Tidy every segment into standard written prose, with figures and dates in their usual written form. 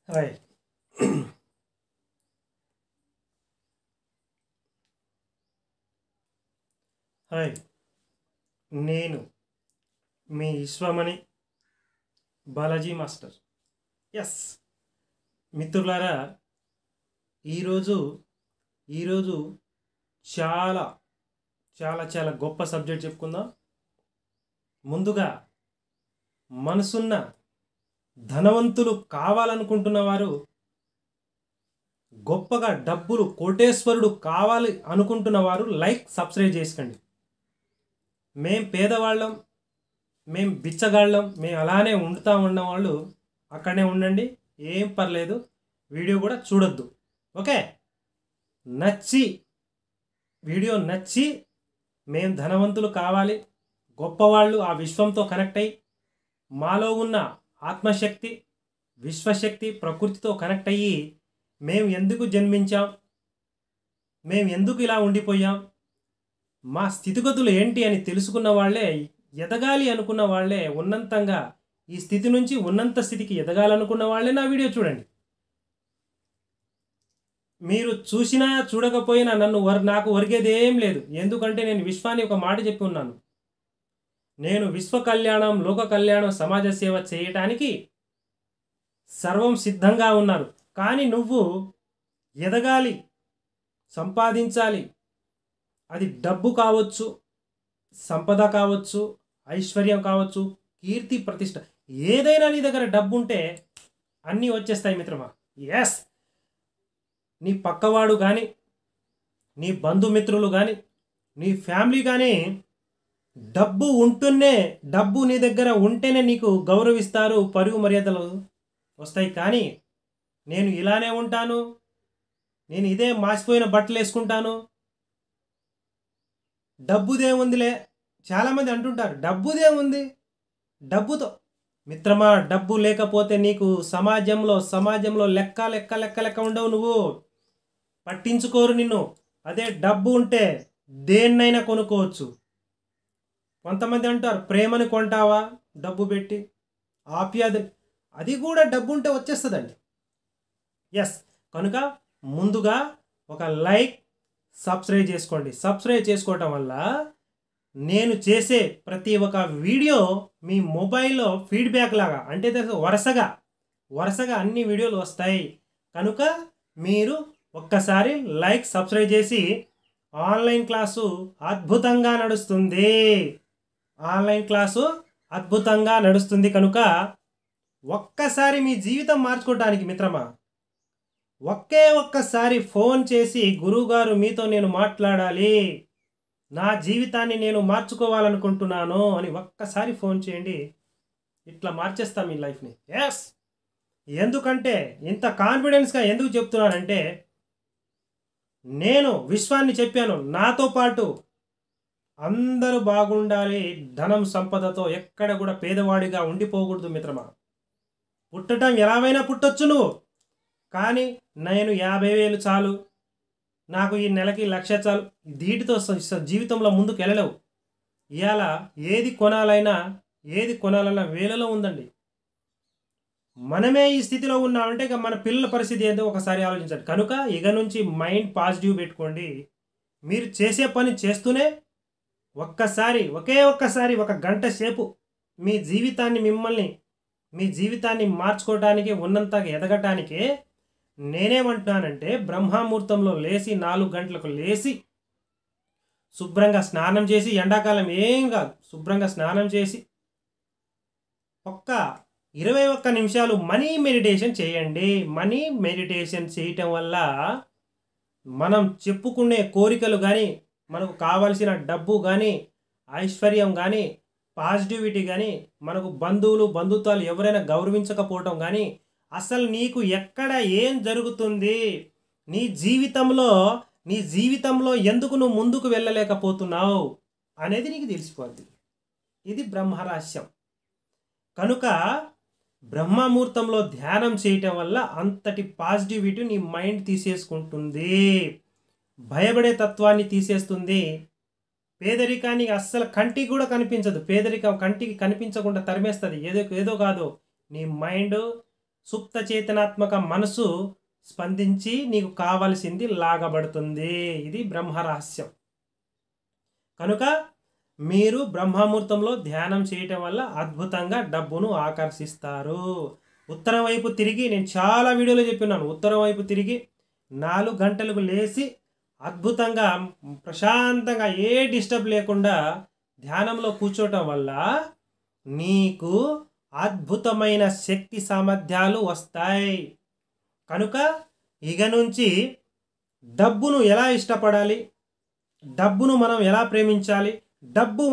Hi. Hi. నేను మీ Vishwamani Balaji master. Yes మిత్రులారా, ఈరోజు ఈరోజు చాలా చాలా చాలా గొప్ప సబ్జెక్ట్ చెప్పుకుందాం. ముందుగా మనసున్న ధనవంతులు కావాలనుకుంటున్న వారు, గొప్పగా డబ్బులు కోటేశ్వరుడు కావాలి అనుకుంటున్న వారు లైక్ సబ్స్క్రైబ్ చేసుకోండి. మేం పేదవాళ్ళం, మేం బిచ్చగాళ్ళం, మేము అలానే ఉండుతూ ఉన్న వాళ్ళు అక్కడనే ఉండండి, ఏం పర్లేదు. వీడియో కూడా చూడొద్దు, ఓకే? వీడియో నచ్చి మేం ధనవంతులు కావాలి, గొప్పవాళ్ళు ఆ విశ్వంతో కనెక్ట్ అయ్యి మాలో ఉన్న ఆత్మశక్తి, విశ్వశక్తి, ప్రకృతితో కనెక్ట్ అయ్యి మేము ఎందుకు జన్మించాం, మేము ఎందుకు ఇలా ఉండిపోయాం, మా స్థితిగతులు ఏంటి అని తెలుసుకున్న వాళ్ళే, ఎదగాలి అనుకున్న వాళ్ళే, ఉన్నంతంగా ఈ స్థితి నుంచి ఉన్నంత స్థితికి ఎదగాలనుకున్న వాళ్ళే నా వీడియో చూడండి. మీరు చూసినా చూడకపోయినా నాకు ఒరిగేది ఏం లేదు. ఎందుకంటే నేను విశ్వాన్ని ఒక మాట చెప్పి ఉన్నాను. నేను విశ్వ కళ్యాణం, లోక కళ్యాణం, సమాజ సేవ చేయటానికి సర్వం సిద్ధంగా ఉన్నారు. కానీ నువ్వు ఎదగాలి, సంపాదించాలి. అది డబ్బు కావచ్చు, సంపద కావచ్చు, ఐశ్వర్యం కావచ్చు, కీర్తి ప్రతిష్ట, ఏదైనా నీ దగ్గర డబ్బు ఉంటే అన్నీ వచ్చేస్తాయి మిత్రమా. ఎస్, నీ పక్కవాడు కానీ, నీ బంధుమిత్రులు కానీ, నీ ఫ్యామిలీ కానీ డబ్బు నీ దగ్గర ఉంటేనే నీకు గౌరవిస్తారు, పరుగు మర్యాదలు వస్తాయి. కానీ నేను ఇలానే ఉంటాను, నేను ఇదే మాసిపోయిన బట్టలు వేసుకుంటాను, డబ్బుదేముందిలే, చాలామంది అంటుంటారు. డబ్బుదేముంది, డబ్బుతో మిత్రమా, డబ్బు లేకపోతే నీకు సమాజంలో లెక్క ఉండవు. నువ్వు పట్టించుకోరు నిన్ను. అదే డబ్బు ఉంటే దేన్నైనా కొనుక్కోవచ్చు. కొంతమంది అంటారు, ప్రేమని కొంటావా డబ్బు పెట్టి, ఆప్యాయత, అది కూడా డబ్బు ఉంటే వచ్చేస్తుందండి. ఎస్, కనుక ముందుగా ఒక లైక్, సబ్స్క్రైబ్ చేసుకోండి. సబ్స్క్రైబ్ చేసుకోవటం వల్ల నేను చేసే ప్రతి ఒక్క వీడియో మీ మొబైల్లో ఫీడ్బ్యాక్ లాగా, అంటే వరుసగా అన్ని వీడియోలు వస్తాయి. కనుక మీరు ఒక్కసారి లైక్, సబ్స్క్రైబ్ చేసి, ఆన్లైన్ క్లాసు అద్భుతంగా నడుస్తుంది. కనుక ఒక్కసారి మీ జీవితం మార్చుకోవడానికి మిత్రమా, ఒక్కసారి ఫోన్ చేసి, గురువుగారు మీతో నేను మాట్లాడాలి, నా జీవితాన్ని నేను మార్చుకోవాలనుకుంటున్నాను అని ఒక్కసారి ఫోన్ చేయండి. ఇట్లా మార్చేస్తాం మీ లైఫ్ని. ఎస్, ఎందుకంటే ఇంత కాన్ఫిడెన్స్గా ఎందుకు చెప్తున్నానంటే, నేను విశ్వాన్ని చెప్పాను, నాతో పాటు అందరూ బాగుండాలి, ధనం సంపదతో ఎక్కడ కూడా పేదవాడిగా ఉండిపోకూడదు మిత్రమా. పుట్టడం ఎలాగైనా పుట్టొచ్చు నువ్వు, కానీ నేను 50,000 చాలు, నాకు ఈ నెలకి 1,00,000 చాలు, వీటితో జీవితంలో ముందుకు వెళ్ళలేవు. ఇవాళ ఏది కొనాలన్నా వేలలో ఉందండి. మనమే ఈ స్థితిలో ఉన్నామంటే ఇక మన పిల్లల పరిస్థితి ఏంటో ఒకసారి ఆలోచించండి. కనుక ఇక నుంచి మైండ్ పాజిటివ్ పెట్టుకోండి. మీరు చేసే పని చేస్తూనే ఒకే ఒక్కసారి 1 గంట సేపు మీ జీవితాన్ని మార్చుకోవడానికి, ఉన్నంతగా ఎదగటానికి నేనేమంటున్నానంటే, బ్రహ్మముహూర్తంలో లేచి 4 గంటలకు లేచి శుభ్రంగా స్నానం చేసి, ఎండాకాలం ఏం కాదు, శుభ్రంగా స్నానం చేసి 21 నిమిషాలు మనీ మెడిటేషన్ చేయండి. మనీ మెడిటేషన్ చేయటం వల్ల మనం చెప్పుకునే కోరికలు కానీ, మనకు కావాల్సిన డబ్బు కానీ, ఐశ్వర్యం కానీ, పాజిటివిటీ కానీ, మనకు బంధుత్వాలు ఎవరైనా గౌరవించకపోవటం కానీ, అసలు నీకు ఎక్కడ ఏం జరుగుతుంది, నీ జీవితంలో ఎందుకు నువ్వు ముందుకు వెళ్ళలేకపోతున్నావు అనేది నీకు తెలిసిపోద్ది. ఇది బ్రహ్మరహస్యం. కనుక బ్రహ్మముహూర్తంలో ధ్యానం చేయటం వల్ల అంతటి పాజిటివిటీ నీ మైండ్ తీసేసుకుంటుంది, భయపడే తత్వాన్ని తీసేస్తుంది. పేదరికానికి అస్సలు కంటికి కూడా కనిపించదు. పేదరికం కంటికి కనిపించకుండా తరిమేస్తుంది. ఏదో కాదు, నీ మైండ్ సుప్త చేతనాత్మక మనసు స్పందించి నీకు కావలసింది లాగబడుతుంది. ఇది బ్రహ్మరహస్యం. కనుక మీరు బ్రహ్మముహూర్తంలో ధ్యానం చేయటం వల్ల అద్భుతంగా డబ్బును ఆకర్షిస్తారు. ఉత్తరం వైపు తిరిగి, నేను చాలా వీడియోలో చెప్పినాను, ఉత్తరం వైపు తిరిగి 4 గంటలకు లేచి అద్భుతంగా ప్రశాంతంగా ఏ డిస్టర్బ్ లేకుండా ధ్యానంలో కూర్చోవటం వల్ల నీకు అద్భుతమైన శక్తి సామర్థ్యాలు వస్తాయి. కనుక ఇక నుంచి డబ్బును ఎలా ఇష్టపడాలి, డబ్బును మనం ఎలా ప్రేమించాలి, డబ్బు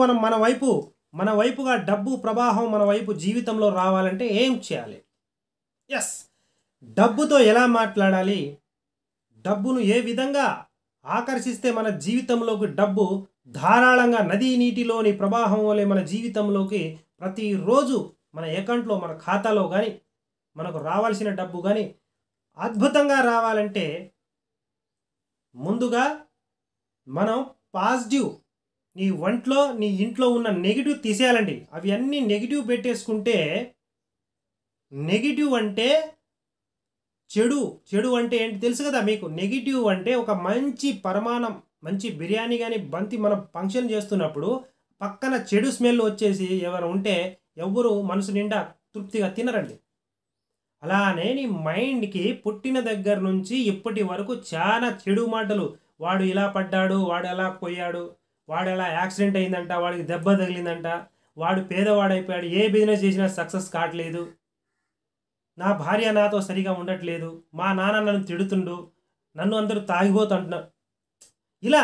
మన వైపుగా డబ్బు ప్రవాహం మన వైపు జీవితంలో రావాలంటే ఏం చేయాలి, డబ్బుతో ఎలా మాట్లాడాలి, డబ్బును ఏ విధంగా ఆకర్షిస్తే మన జీవితంలోకి డబ్బు ధారాళంగా నదీ నీటిలోని ప్రవాహం వలె మన జీవితంలోకి ప్రతిరోజు మన అకౌంట్లో, మన ఖాతాలో కానీ మనకు రావాల్సిన డబ్బు కానీ అద్భుతంగా రావాలంటే ముందుగా మనం పాజిటివ్, నీ ఇంట్లో ఉన్న నెగిటివ్ తీసేయాలండి. అవి అన్నీ నెగిటివ్ పెట్టేసుకుంటే, నెగిటివ్ అంటే చెడు అంటే ఏంటి తెలుసు కదా మీకు. నెగిటివ్ అంటే ఒక మంచి పరిమాణం, మంచి బిర్యానీ కానీ బంతి మనం ఫంక్షన్ చేస్తున్నప్పుడు పక్కన చెడు స్మెల్ వచ్చేసి ఎవరు ఉంటే ఎవరు మనసు నిండా తృప్తిగా తినరండి. అలానే నీ మైండ్కి పుట్టిన దగ్గర నుంచి ఇప్పటి వరకు చాలా చెడు మాటలు, వాడు ఇలా పడ్డాడు, వాడు ఎలా పోయాడు, వాడు ఎలా యాక్సిడెంట్ అయిందంట, వాడికి దెబ్బ తగిలిందంట, వాడు పేదవాడైపోయాడు, ఏ బిజినెస్ చేసినా సక్సెస్ కావట్లేదు, నా భార్య నాతో సరిగా ఉండట్లేదు, మా నాన్న నన్ను తిడుతుండు, నన్ను అందరూ తాగిపోతుంటున్నారు. ఇలా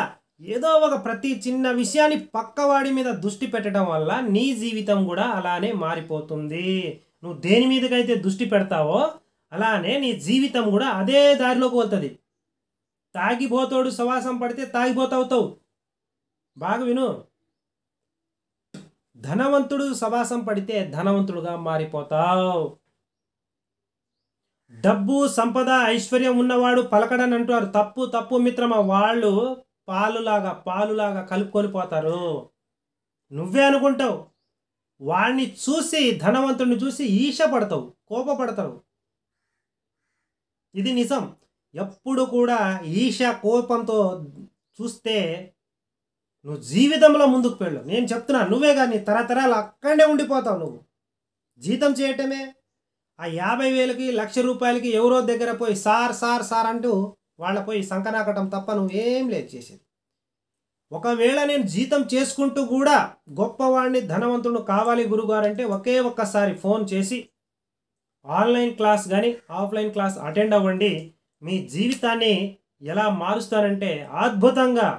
ఏదో ఒక ప్రతి చిన్న విషయాన్ని పక్కవాడి మీద దృష్టి పెట్టడం వల్ల నీ జీవితం కూడా అలానే మారిపోతుంది. నువ్వు దేని మీదకైతే దృష్టి పెడతావో అలానే నీ జీవితం కూడా అదే దారిలోకి వెళ్తుంది. తాగిపోతాడు సవాసం పడితే తాగిపోతావుతావు. బాగా విను. ధనవంతుడు సవాసం పడితే ధనవంతుడుగా మారిపోతావు. డబ్బు సంపద ఐశ్వర్యం ఉన్నవాడు పలకడని అంటారు. తప్పు మిత్రమా. వాళ్ళు పాలులాగా కలుపుకొని పోతారు. నువ్వే అనుకుంటావు. వాడిని చూసి, ధనవంతుడిని చూసి ఈర్ష్యపడతావు, కోపపడతావు. ఇది నిజం. ఎప్పుడు కూడా ఈర్ష్య కోపంతో చూస్తే నువ్వు జీవితంలో ముందుకు వెళ్ళు. నేను చెప్తున్నా, నువ్వే కానీ తరతరాలు అక్కడే ఉండిపోతావు. నువ్వు జీతం చేయటమే ఆ 50,000కి, ₹1,00,000 ఎవరో దగ్గర పోయి సార్ అంటూ వాళ్ళ పోయి సంకనాకటం తప్ప నువ్వేం లేదు చేసేది. ఒకవేళ నేను జీతం చేసుకుంటూ కూడా గొప్పవాడిని, ధనవంతుడు కావాలి గురుగారంటే ఒకే ఒక్కసారి ఫోన్ చేసి ఆన్లైన్ క్లాస్ కానీ ఆఫ్లైన్ క్లాస్ అటెండ్ అవ్వండి. మీ జీవితాన్ని ఎలా మారుస్తానంటే అద్భుతంగా.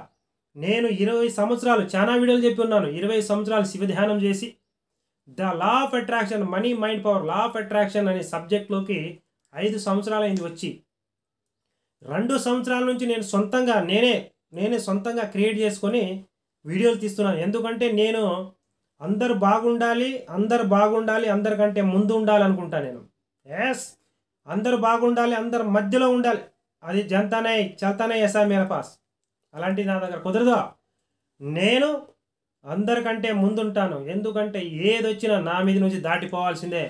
నేను 20 సంవత్సరాలు చాలా వీడియోలు చెప్పి ఉన్నాను. 20 సంవత్సరాలు శివధ్యానం చేసి the law of attraction, money mind power, law of attraction అనే సబ్జెక్ట్లోకి 5 సంవత్సరాలు అయింది వచ్చి. 2 సంవత్సరాల నుంచి నేను సొంతంగా నేనే సొంతంగా క్రియేట్ చేసుకొని వీడియోలు తీస్తున్నాను. ఎందుకంటే నేను అందరు బాగుండాలి, అందరికంటే ముందు ఉండాలి అనుకుంటా నేను. అందరు బాగుండాలి, అందరు మధ్యలో ఉండాలి. అది చల్తానే ఎసా మేరా పాస్. అలాంటిది నా దగ్గర కుదరదు. నేను అందరికంటే ముందుంటాను. ఎందుకంటే ఏదొచ్చినా నా మీద నుంచి దాటిపోవాల్సిందే.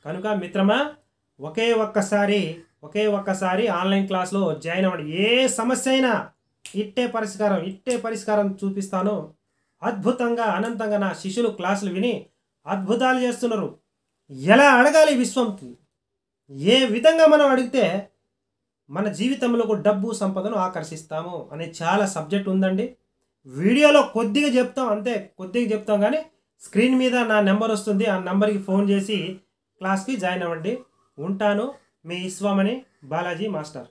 కనుక మిత్రమా, ఒకే ఒక్కసారి ఆన్లైన్ క్లాస్లో జాయిన్ అవ్వండి. ఏ సమస్య అయినా ఇట్టే పరిష్కారం చూపిస్తాను. అద్భుతంగా అనంతంగా నా శిష్యులు క్లాసులు విని అద్భుతాలు చేస్తున్నారు. ఎలా అడగాలి విశ్వంకి, ఏ విధంగా మనం అడిగితే మన జీవితంలో డబ్బు సంపదను ఆకర్షిస్తాము అనే చాలా సబ్జెక్ట్ ఉందండి. వీడియోలో కొద్దిగా చెప్తాం కానీ స్క్రీన్ మీద నా నెంబర్ వస్తుంది. ఆ నెంబర్కి ఫోన్ చేసి క్లాస్కి జాయిన్ అవ్వండి. ఉంటాను. మీ విశ్వమణి బాలాజీ మాస్టర్.